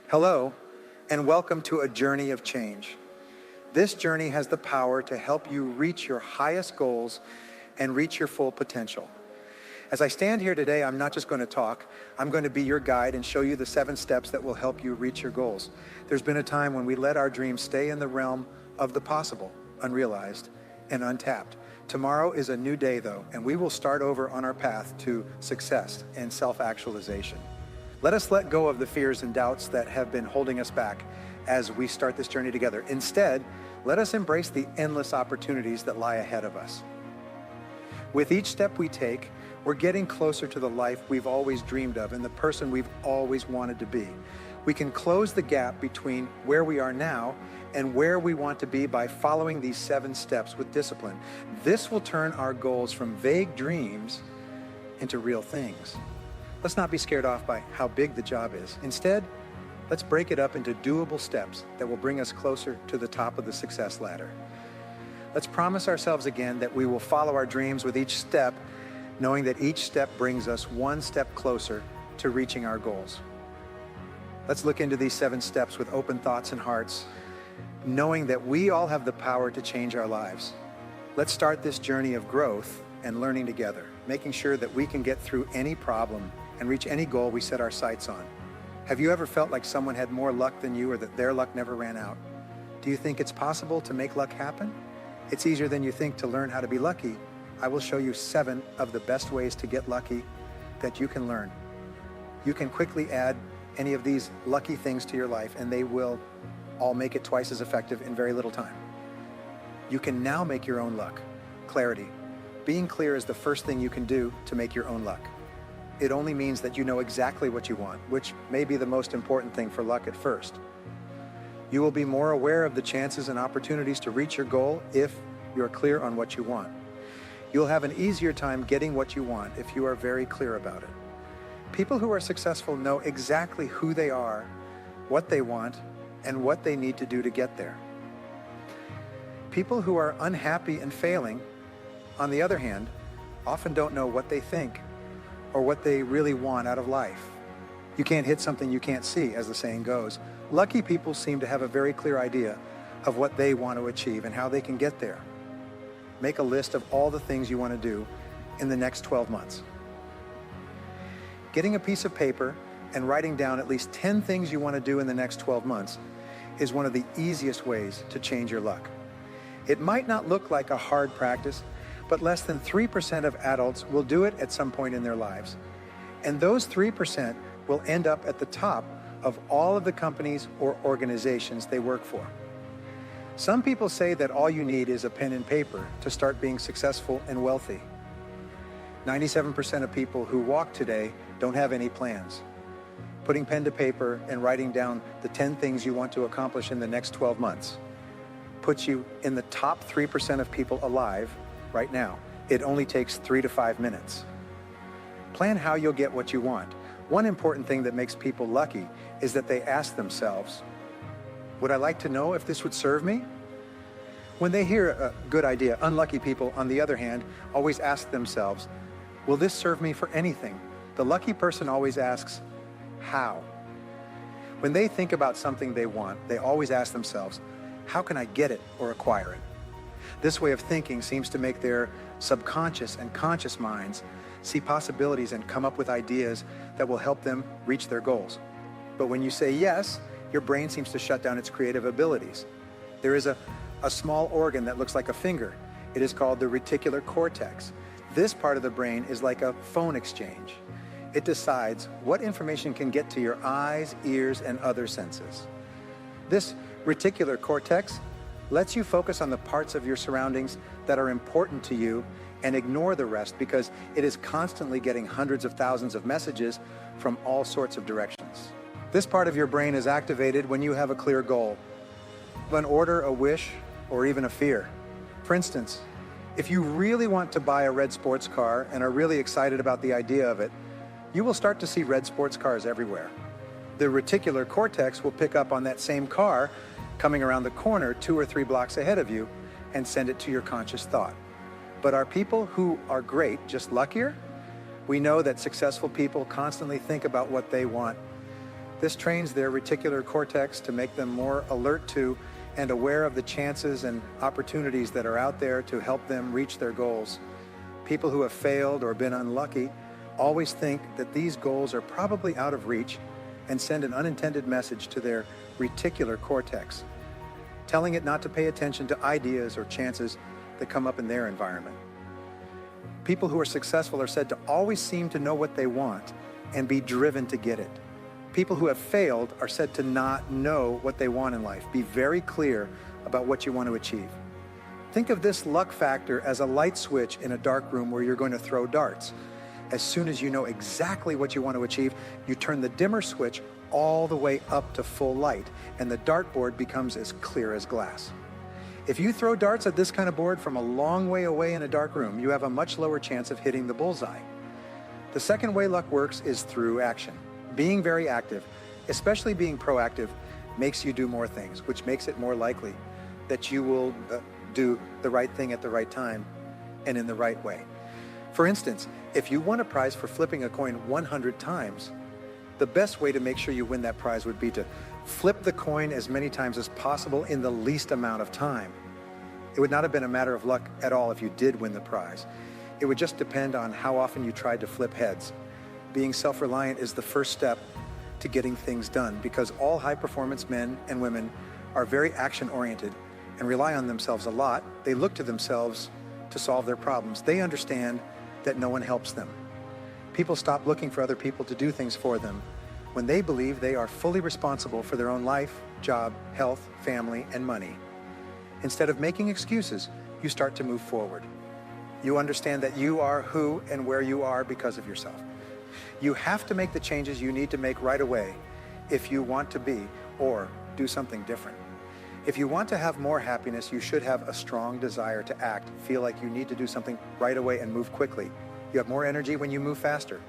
Hello, and welcome to a journey of change. This journey has the power to help you reach your highest goals and reach your full potential. As I stand here today, I'm not just going to talk. I'm going to be your guide and show you the 7 steps that will help you reach your goals. There's been a time when we let our dreams stay in the realm of the possible, unrealized, and untapped. Tomorrow is a new day, though, and we will start over on our path to success and self-actualization. Let us let go of the fears and doubts that have been holding us back as we start this journey together. Instead, let us embrace the endless opportunities that lie ahead of us. With each step we take, we're getting closer to the life we've always dreamed of and the person we've always wanted to be. We can close the gap between where we are now and where we want to be by following these 7 steps with discipline. This will turn our goals from vague dreams into real things. Let's not be scared off by how big the job is. Instead, let's break it up into doable steps that will bring us closer to the top of the success ladder. Let's promise ourselves again that we will follow our dreams with each step, knowing that each step brings us one step closer to reaching our goals. Let's look into these 7 steps with open thoughts and hearts, knowing that we all have the power to change our lives. Let's start this journey of growth and learning together, making sure that we can get through any problem and reach any goal we set our sights on. Have you ever felt like someone had more luck than you or that their luck never ran out? Do you think it's possible to make luck happen? It's easier than you think to learn how to be lucky. I will show you 7 of the best ways to get lucky that you can learn. You can quickly add any of these lucky things to your life and they will all make it twice as effective in very little time. You can now make your own luck. Clarity. Being clear is the first thing you can do to make your own luck. It only means that you know exactly what you want, which may be the most important thing for luck at first. You will be more aware of the chances and opportunities to reach your goal if you're clear on what you want. You'll have an easier time getting what you want if you are very clear about it. People who are successful know exactly who they are, what they want, and what they need to do to get there. People who are unhappy and failing, on the other hand, often don't know what they think or what they really want out of life. You can't hit something you can't see, as the saying goes. Lucky people seem to have a very clear idea of what they want to achieve and how they can get there. Make a list of all the things you want to do in the next 12 months. Getting a piece of paper and writing down at least 10 things you want to do in the next 12 months is one of the easiest ways to change your luck. It might not look like a hard practice, but less than 3% of adults will do it at some point in their lives. And those 3% will end up at the top of all of the companies or organizations they work for. Some people say that all you need is a pen and paper to start being successful and wealthy. 97% of people who walk today don't have any plans. Putting pen to paper and writing down the 10 things you want to accomplish in the next 12 months puts you in the top 3% of people alive right now. It only takes 3 to 5 minutes. Plan how you'll get what you want. One important thing that makes people lucky is that they ask themselves, would I like to know if this would serve me? When they hear a good idea, unlucky people, on the other hand, always ask themselves, will this serve me for anything? The lucky person always asks, how? When they think about something they want, they always ask themselves, how can I get it or acquire it? This way of thinking seems to make their subconscious and conscious minds see possibilities and come up with ideas that will help them reach their goals. But when you say yes, your brain seems to shut down its creative abilities. There is a small organ that looks like a finger. It is called the reticular cortex. This part of the brain is like a phone exchange. It decides what information can get to your eyes, ears, and other senses. This reticular cortex lets you focus on the parts of your surroundings that are important to you and ignore the rest because it is constantly getting hundreds of thousands of messages from all sorts of directions. This part of your brain is activated when you have a clear goal, an order, a wish, or even a fear. For instance, if you really want to buy a red sports car and are really excited about the idea of it, you will start to see red sports cars everywhere. The reticular cortex will pick up on that same car coming around the corner 2 or 3 blocks ahead of you and send it to your conscious thought. But are people who are great just luckier? We know that successful people constantly think about what they want This trains their reticular cortex to make them more alert to and aware of the chances and opportunities that are out there to help them reach their goals. People who have failed or been unlucky always think that these goals are probably out of reach and send an unintended message to their reticular cortex, telling it not to pay attention to ideas or chances that come up in their environment. People who are successful are said to always seem to know what they want and be driven to get it. People who have failed are said to not know what they want in life. Be very clear about what you want to achieve. Think of this luck factor as a light switch in a dark room where you're going to throw darts. As soon as you know exactly what you want to achieve, you turn the dimmer switch all the way up to full light, and the dartboard becomes as clear as glass. If you throw darts at this kind of board from a long way away in a dark room, you have a much lower chance of hitting the bullseye. The second way luck works is through action. Being very active, especially being proactive, makes you do more things, which makes it more likely that you will do the right thing at the right time and in the right way. For instance, if you won a prize for flipping a coin 100 times, the best way to make sure you win that prize would be to flip the coin as many times as possible in the least amount of time. It would not have been a matter of luck at all if you did win the prize. It would just depend on how often you tried to flip heads. Being self-reliant is the first step to getting things done, because all high-performance men and women are very action-oriented and rely on themselves a lot. They look to themselves to solve their problems. They understand that no one helps them. People stop looking for other people to do things for them when they believe they are fully responsible for their own life, job, health, family, and money. Instead of making excuses, you start to move forward. You understand that you are who and where you are because of yourself. You have to make the changes you need to make right away if you want to be or do something different. If you want to have more happiness, you should have a strong desire to act, feel like you need to do something right away and move quickly. You have more energy when you move faster.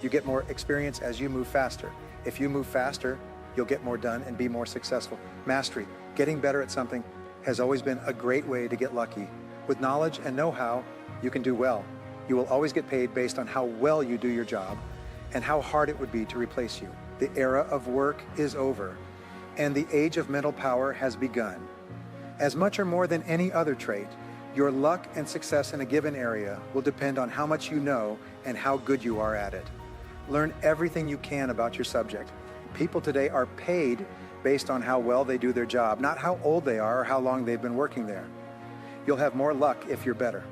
You get more experience as you move faster. If you move faster, you'll get more done and be more successful. Mastery, getting better at something, has always been a great way to get lucky. With knowledge and know-how, you can do well. You will always get paid based on how well you do your job and how hard it would be to replace you. The era of work is over, and the age of mental power has begun. As much or more than any other trait, your luck and success in a given area will depend on how much you know and how good you are at it. Learn everything you can about your subject. People today are paid based on how well they do their job, not how old they are or how long they've been working there. You'll have more luck if you're better.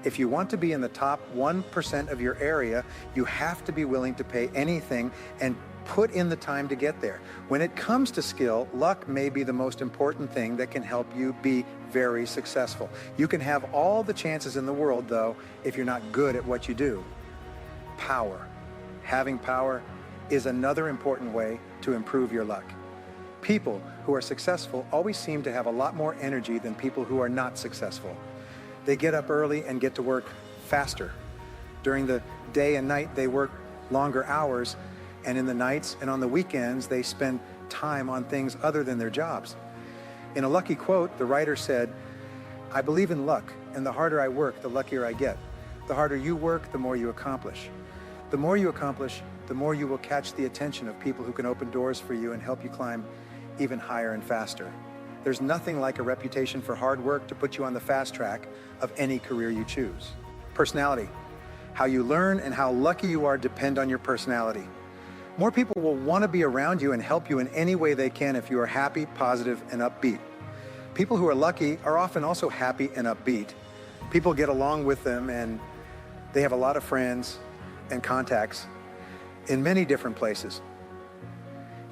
If you want to be in the top 1% of your area, you have to be willing to pay anything and put in the time to get there. When it comes to skill, luck may be the most important thing that can help you be very successful. You can have all the chances in the world, though, if you're not good at what you do. Power. Having power is another important way to improve your luck. People who are successful always seem to have a lot more energy than people who are not successful. They get up early and get to work faster. During the day and night, they work longer hours, and in the nights and on the weekends, they spend time on things other than their jobs. In a lucky quote, the writer said, "I believe in luck, and the harder I work, the luckier I get. The harder you work, the more you accomplish. The more you accomplish, the more you will catch the attention of people who can open doors for you and help you climb even higher and faster." There's nothing like a reputation for hard work to put you on the fast track of any career you choose. Personality. How you learn and how lucky you are depend on your personality. More people will want to be around you and help you in any way they can if you are happy, positive, and upbeat. People who are lucky are often also happy and upbeat. People get along with them, and they have a lot of friends and contacts in many different places.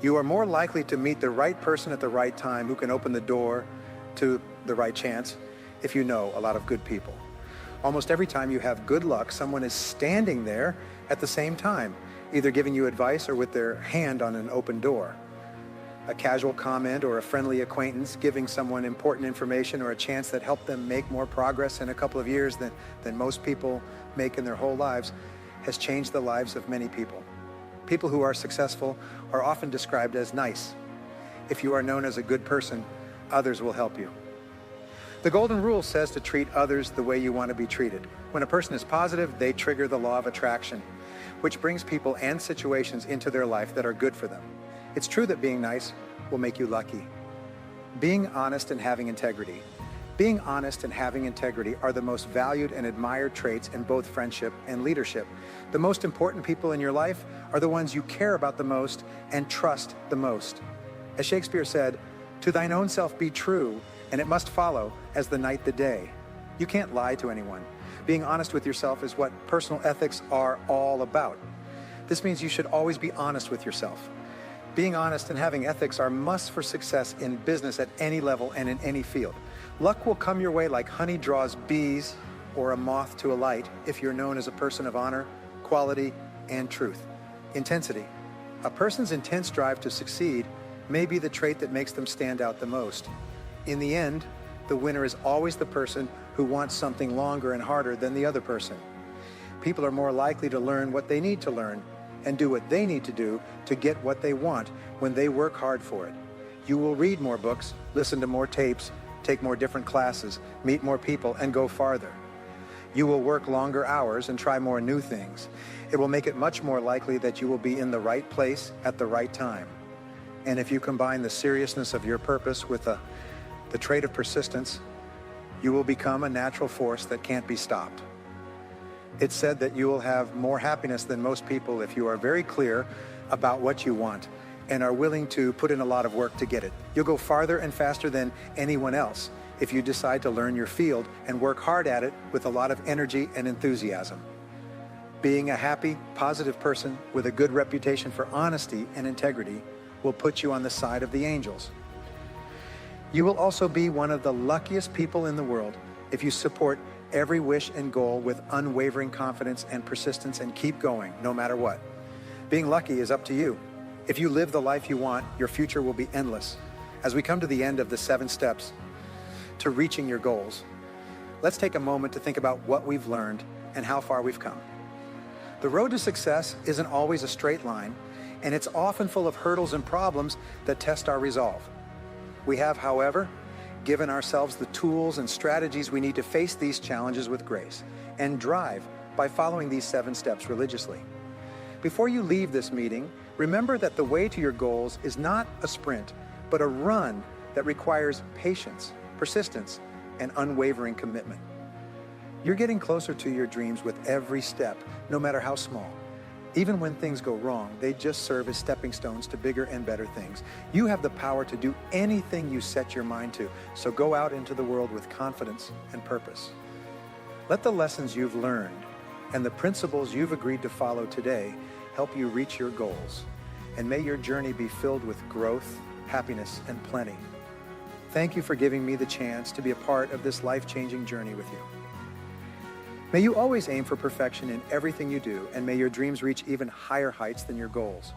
You are more likely to meet the right person at the right time who can open the door to the right chance if you know a lot of good people. Almost every time you have good luck, someone is standing there at the same time, either giving you advice or with their hand on an open door. A casual comment or a friendly acquaintance giving someone important information or a chance that helped them make more progress in a couple of years than most people make in their whole lives has changed the lives of many people. People who are successful are often described as nice. If you are known as a good person, others will help you. The golden rule says to treat others the way you want to be treated. When a person is positive, they trigger the law of attraction. which brings people and situations into their life that are good for them. It's true that being nice will make you lucky. Being honest and having integrity. Being honest and having integrity are the most valued and admired traits in both friendship and leadership. The most important people in your life are the ones you care about the most and trust the most. As Shakespeare said, "To thine own self be true, and it must follow as the night the day." You can't lie to anyone. Being honest with yourself is what personal ethics are all about. This means you should always be honest with yourself. Being honest and having ethics are musts for success in business at any level and in any field. Luck will come your way like honey draws bees or a moth to a light if you're known as a person of honor, quality, and truth. Intensity. A person's intense drive to succeed may be the trait that makes them stand out the most. In the end, the winner is always the person who wants something longer and harder than the other person. People are more likely to learn what they need to learn and do what they need to do to get what they want when they work hard for it. You will read more books, listen to more tapes, take more different classes, meet more people, and go farther. You will work longer hours and try more new things. It will make it much more likely that you will be in the right place at the right time. And if you combine the seriousness of your purpose with the trait of persistence, you will become a natural force that can't be stopped. It's said that you will have more happiness than most people if you are very clear about what you want and are willing to put in a lot of work to get it. You'll go farther and faster than anyone else if you decide to learn your field and work hard at it with a lot of energy and enthusiasm. Being a happy, positive person with a good reputation for honesty and integrity will put you on the side of the angels. You will also be one of the luckiest people in the world if you support every wish and goal with unwavering confidence and persistence and keep going no matter what. Being lucky is up to you. If you live the life you want, your future will be endless. As we come to the end of the 7 steps to reaching your goals, let's take a moment to think about what we've learned and how far we've come. The road to success isn't always a straight line, and it's often full of hurdles and problems that test our resolve. We have, however, given ourselves the tools and strategies we need to face these challenges with grace and drive by following these 7 steps religiously. Before you leave this meeting, remember that the way to your goals is not a sprint, but a run that requires patience, persistence, and unwavering commitment. You're getting closer to your dreams with every step, no matter how small. Even when things go wrong, they just serve as stepping stones to bigger and better things. You have the power to do anything you set your mind to, so go out into the world with confidence and purpose. Let the lessons you've learned and the principles you've agreed to follow today help you reach your goals. And may your journey be filled with growth, happiness, and plenty. Thank you for giving me the chance to be a part of this life-changing journey with you. May you always aim for perfection in everything you do, and may your dreams reach even higher heights than your goals.